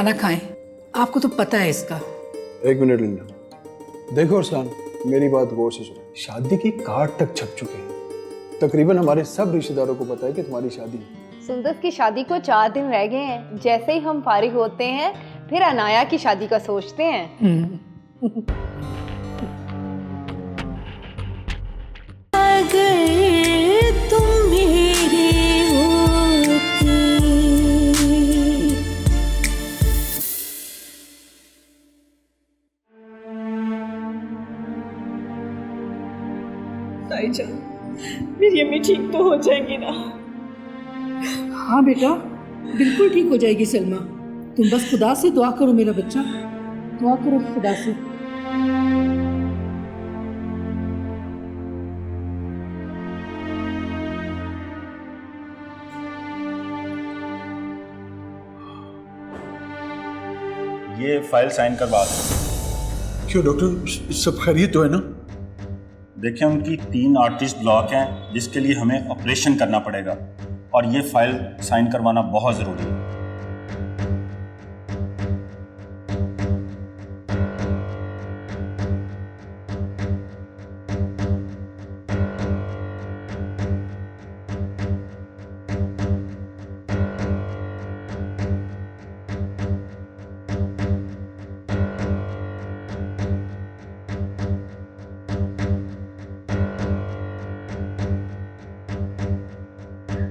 खाना खाएं, आपको तो पता है इसका। एक मिनट लिंडा, देखो अरसलान, मेरी बात गौर से सुनो। शादी की कार्ड तक छप चुके हैं, तकरीबन हमारे सब रिश्तेदारों को पता है कि तुम्हारी शादी है। सुंदस की शादी को 4 दिन रह गए हैं। जैसे ही हम फारिग होते हैं फिर अनाया की शादी का सोचते हैं। अगर तुम मेरे होते। ताईजान, मेरी अम्मी ठीक तो हो जाएंगी ना? हाँ बेटा, बिल्कुल ठीक हो जाएगी सलमा। तुम बस खुदा से दुआ करो मेरा बच्चा, दुआ करो खुदा से। ये फाइल साइन करवा दें। क्यों डॉक्टर, सब खैरियत तो है ना? देखिए, उनकी 3 आर्टिस्ट ब्लॉक हैं जिसके लिए हमें ऑपरेशन करना पड़ेगा और ये फाइल साइन करवाना बहुत ज़रूरी है।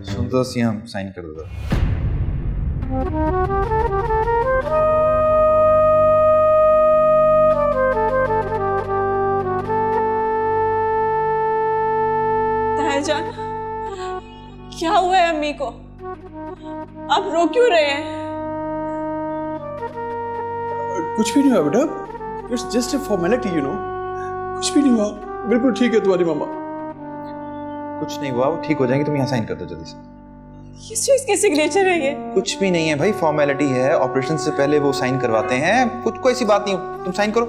सुंदस, यहाँ साइन कर दो। ताईजान, क्या हुआ है अम्मी को? आप रो क्यों रहे हैं? कुछ भी नहीं हुआ बेटा, it's just a formality, you know. कुछ भी नहीं हुआ, बिल्कुल ठीक है तुम्हारी मामा। कुछ नहीं हुआ, वो ठीक हो जाएंगे। तुम यहाँ साइन कर दो जल्दी से। किस चीज की सिग्नेचर है ये? कुछ भी नहीं है भाई, फॉर्मेलिटी है। ऑपरेशन से पहले वो साइन करवाते हैं, कुछ कोई ऐसी बात नहीं। तुम साइन करो,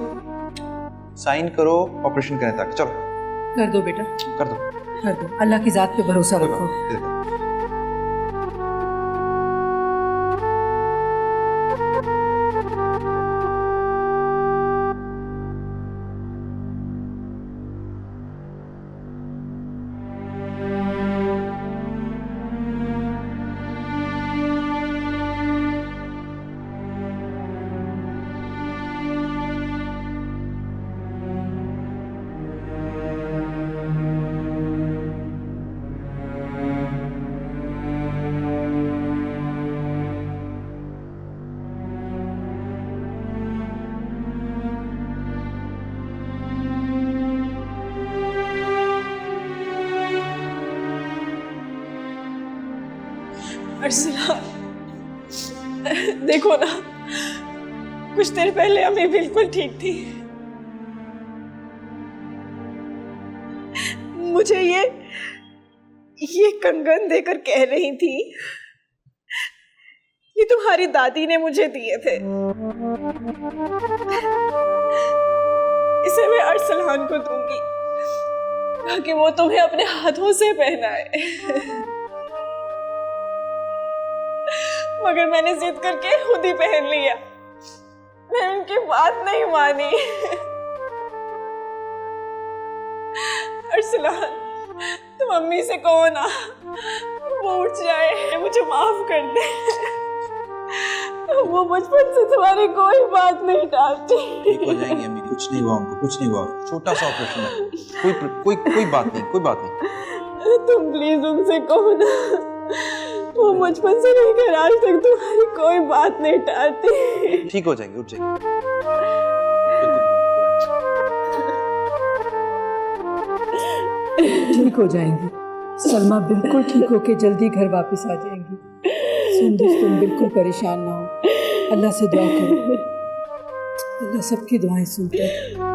साइन करो, ऑपरेशन करें ताकि। चलो कर दो बेटा, कर दो, कर दो। अल्लाह की जात पे भरोसा रखो। अरसलान, देखो ना, कुछ देर पहले अम्मी बिल्कुल ठीक थी। मुझे ये कंगन देकर कह रही थी ये तुम्हारी दादी ने मुझे दिए थे, इसे मैं अरसलान को दूंगी ताकि वो तुम्हें अपने हाथों से पहनाए। मगर मैंने जिद करके खुद ही पहन लिया। मैं उनकी बात नहीं मानी। अरसलान, तुम अम्मी से कहो ना, वो उठ जाए, मुझे माफ कर दे। वो बचपन से तुम्हारी कोई बात नहीं टालती। ठीक हो जाएंगी अम्मी, कुछ नहीं हुआ उनको, कुछ नहीं हुआ। छोटा सा ऑपरेशन है, कोई बात नहीं, कोई बात नहीं। तुम प्लीज उनसे कहो ना, वो बचपन से लेकर आज तक तुम्हारी कोई बात नहीं टालती। ठीक हो जाएंगे, उठ जाएंगे। ठीक हो जाएंगी सलमा, बिल्कुल ठीक होके जल्दी घर वापस आ जाएंगी। सुंदस, तुम बिल्कुल परेशान ना हो, अल्लाह से दुआ करो, अल्लाह सबकी दुआएं सुनता है।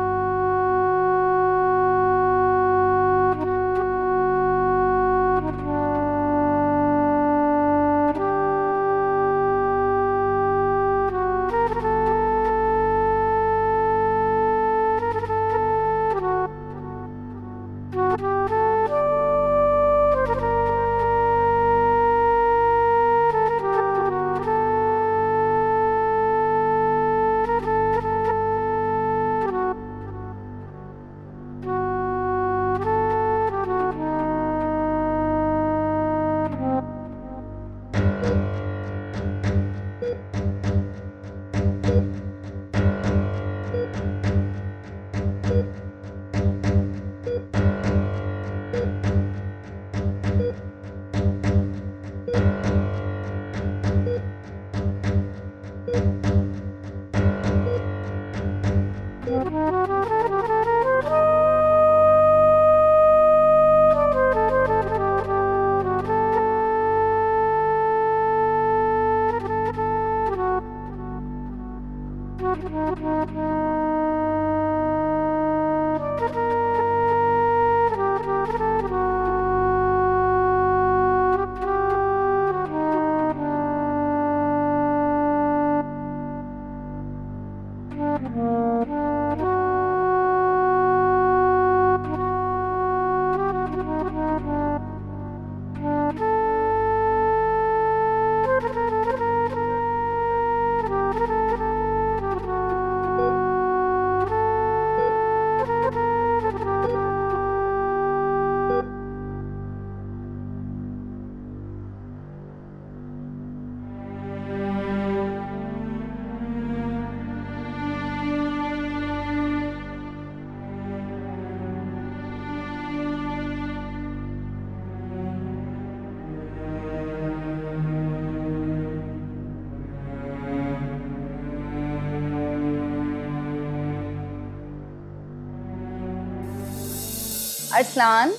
अरसलान,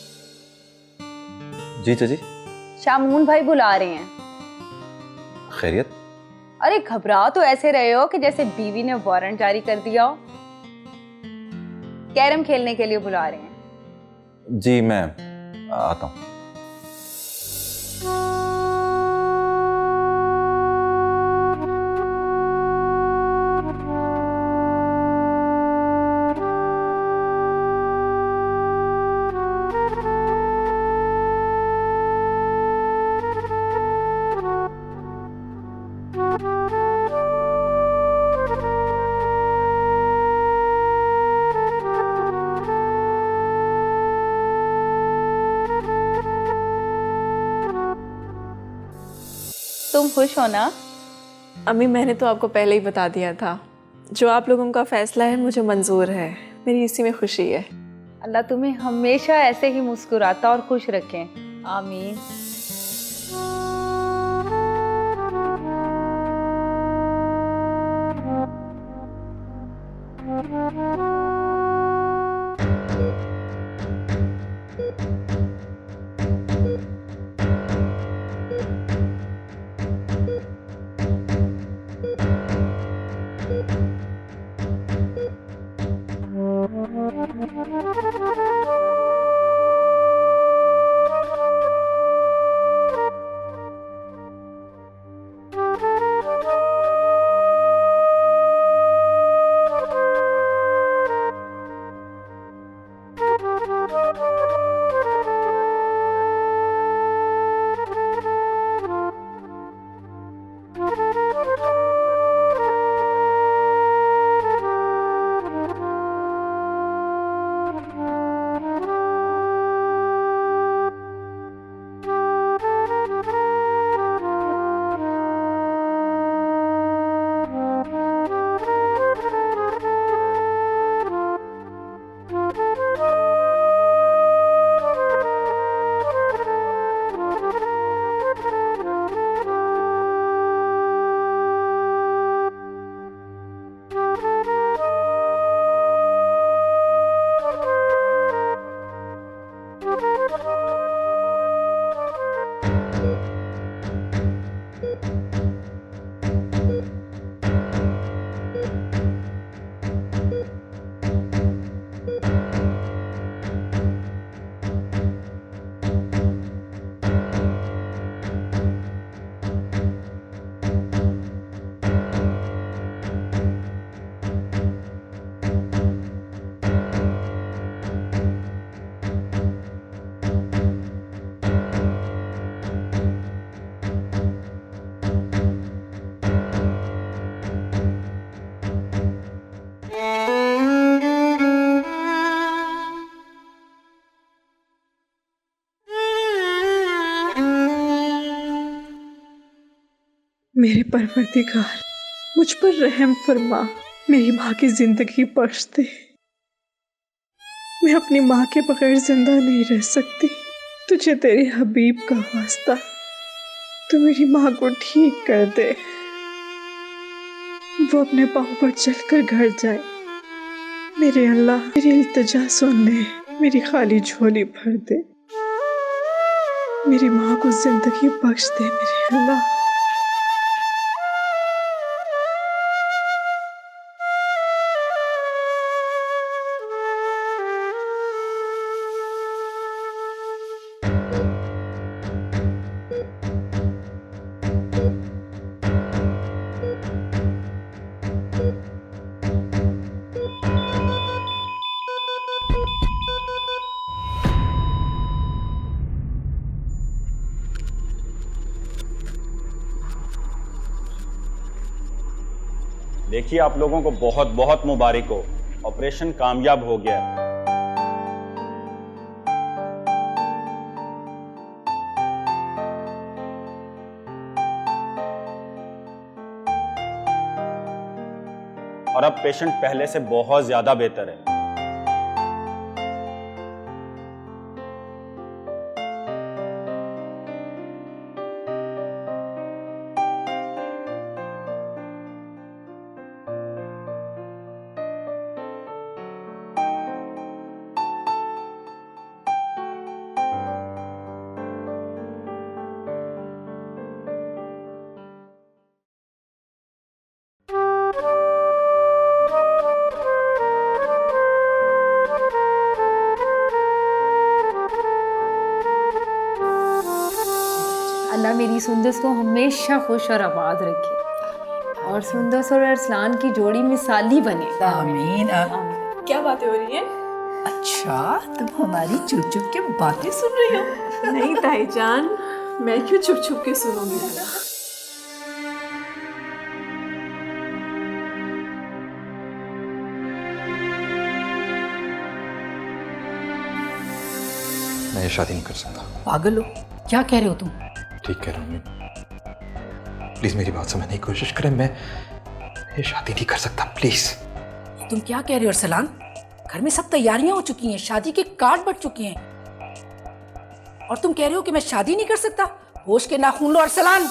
जी चाची। शामून भाई बुला रहे हैं। खैरियत? अरे घबरा तो ऐसे रहे हो कि जैसे बीवी ने वारंट जारी कर दिया हो। कैरम खेलने के लिए बुला रहे हैं। जी मैं आता हूँ। तुम खुश हो ना? अम्मी मैंने तो आपको पहले ही बता दिया था, जो आप लोगों का फैसला है मुझे मंजूर है, मेरी इसी में खुशी है। अल्लाह तुम्हें हमेशा ऐसे ही मुस्कुराता और खुश रखें। आमीन। मेरे परवरदिगार, मुझ पर रहम फरमा, मेरी माँ की जिंदगी बख्श दे। मैं अपनी माँ के बगैर जिंदा नहीं रह सकती। तुझे तेरे हबीब का वास्ता, तू मेरी माँ को ठीक कर दे, वो अपने पाँव पर चलकर घर जाए। मेरे अल्लाह मेरी इल्तिजा सुन ले, मेरी खाली झोली भर दे, मेरी माँ को जिंदगी बख्श दे मेरे अल्लाह। देखिए, आप लोगों को बहुत बहुत मुबारक हो, ऑपरेशन कामयाब हो गया है। और अब पेशेंट पहले से बहुत ज्यादा बेहतर है। अल्लाह मेरी सुंदस को हमेशा खुश और आबाद रखे और सुंदस और अरसलान की जोड़ी मिसाली बने। आमीन। क्या बातें हो रही हैं? अच्छा, तुम हमारी चुप चुप के बातें सुन रही हो? नहीं ताईजान, मैं क्यों चुप चुप के सुनूंगी भला? मैं ये शादी नहीं कर सकता। पागल हो, क्या कह रहे हो तुम? ठीक कह रहा हूँ मैं। प्लीज मेरी बात समझने की कोशिश करें। मैं ये शादी नहीं कर सकता, प्लीज। तुम क्या कह रहे हो अरसलान? घर में सब तैयारियां हो चुकी हैं, शादी के कार्ड बट चुके हैं, और तुम कह रहे हो कि मैं शादी नहीं कर सकता? होश के नाखून लो अरसलान।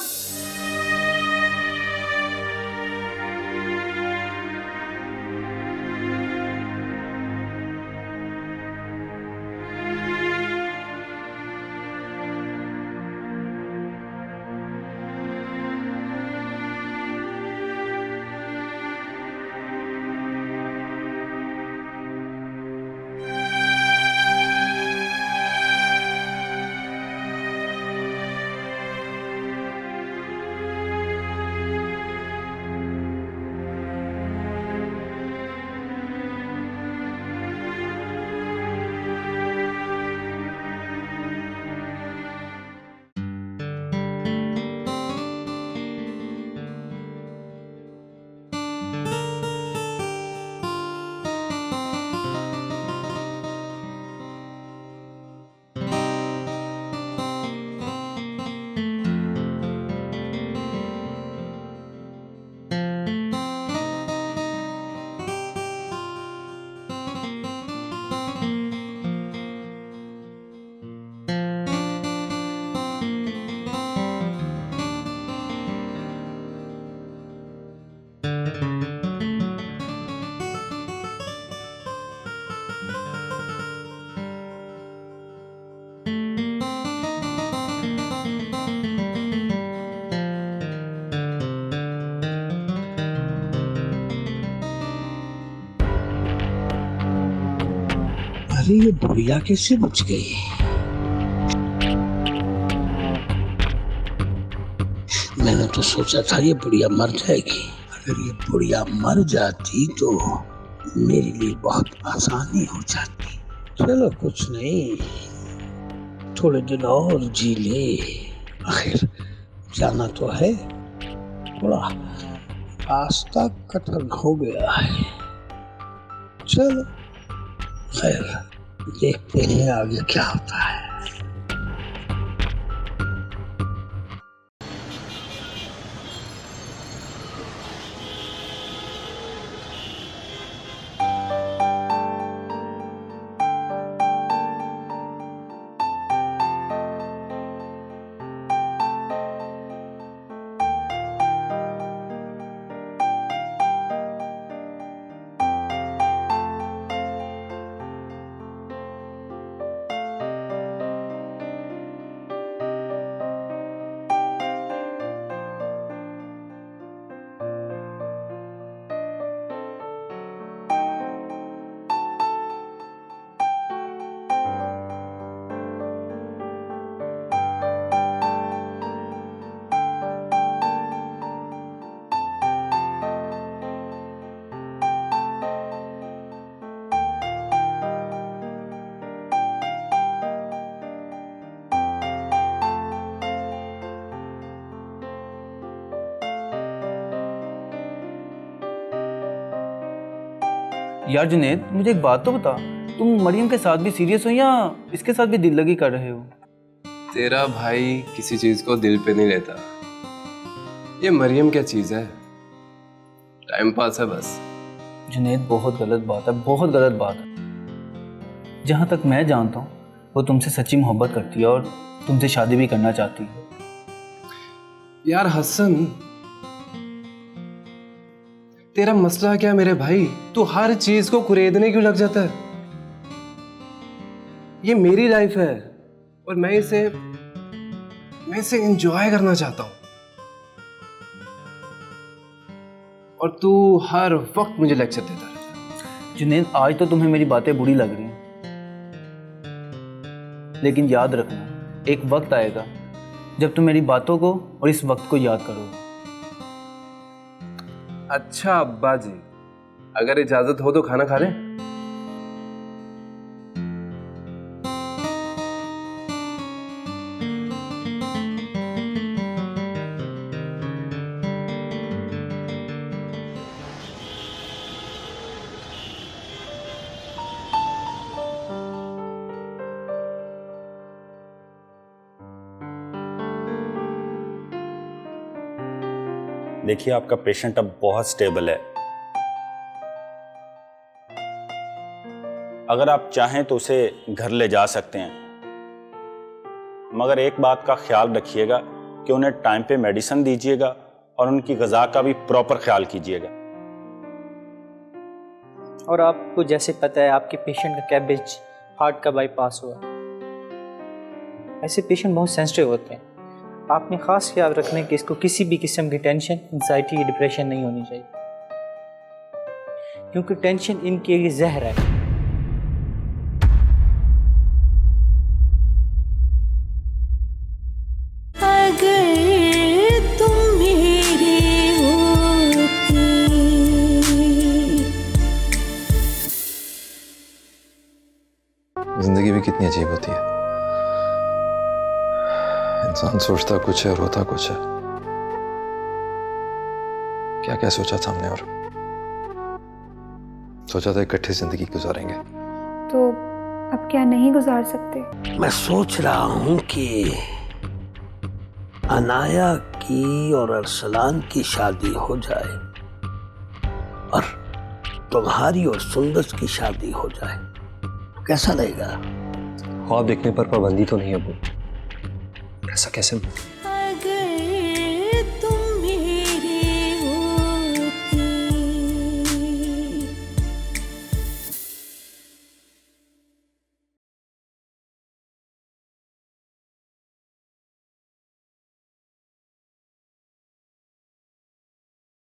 अरे ये बुढ़िया कैसे बच गई? मैंने तो सोचा था ये बुढ़िया मर जाएगी। अगर ये बुढ़िया मर जाती तो मेरे लिए बहुत आसानी हो जाती। चलो कुछ नहीं, थोड़े दिन और जी ले, आखिर जाना तो है। थोड़ा रास्ता कठिन हो गया है। चलो खैर, देखते हैं आगे क्या होता है। यार जुनेद, मुझे एक बात तो बता, तुम मरियम के साथ भी सीरियस हो या इसके साथ भी दिल लगी कर रहे हो? तेरा भाई किसी चीज को दिल पे नहीं लेता। ये मरियम क्या चीज है, टाइम पास है बस। जुनेद, बहुत गलत बात है, बहुत गलत बात है। जहाँ तक मैं जानता हूँ वो तुमसे सच्ची मोहब्बत करती है और तुमसे शादी भी करना चाहती है। यार हसन, तेरा मसला क्या है मेरे भाई? तू हर चीज को कुरेदने क्यों लग जाता है? ये मेरी लाइफ है और मैं इसे एंजॉय करना चाहता हूं, और तू हर वक्त मुझे लेक्चर देता रहता। जुनेद, आज तो तुम्हें मेरी बातें बुरी लग रही हैं, लेकिन याद रखना, एक वक्त आएगा जब तुम मेरी बातों को और इस वक्त को याद करोगे। अच्छा अब्बा जी, अगर इजाजत हो तो खाना खा लें? देखिए, आपका पेशेंट अब बहुत स्टेबल है। अगर आप चाहें तो उसे घर ले जा सकते हैं, मगर एक बात का ख्याल रखिएगा कि उन्हें टाइम पे मेडिसिन दीजिएगा और उनकी ग़िज़ा का भी प्रॉपर ख्याल कीजिएगा। और आपको जैसे पता है, आपके पेशेंट का कैबेज हार्ट का बाईपास हुआ। ऐसे पेशेंट बहुत सेंसिटिव होते हैं। आपने ख़ास ख्याल रखना है कि इसको किसी भी किस्म की टेंशन, एंजाइटी या डिप्रेशन नहीं होनी चाहिए, क्योंकि टेंशन इनके लिए जहर है। अगर तुम मेरे होते। जिंदगी भी कितनी अजीब होती है, इंसान सोचता कुछ है और होता कुछ है। क्या क्या सोचा था हमने, और सोचा था इकट्ठे जिंदगी गुजारेंगे, तो अब क्या नहीं गुजार सकते? मैं सोच रहा हूं कि अनाया की और अरसलान की शादी हो जाए और तुम्हारी और सुंदस की शादी हो जाए, कैसा रहेगा? ख्वाब देखने पर पाबंदी तो नहीं है, अबू। ऐसा कैसे?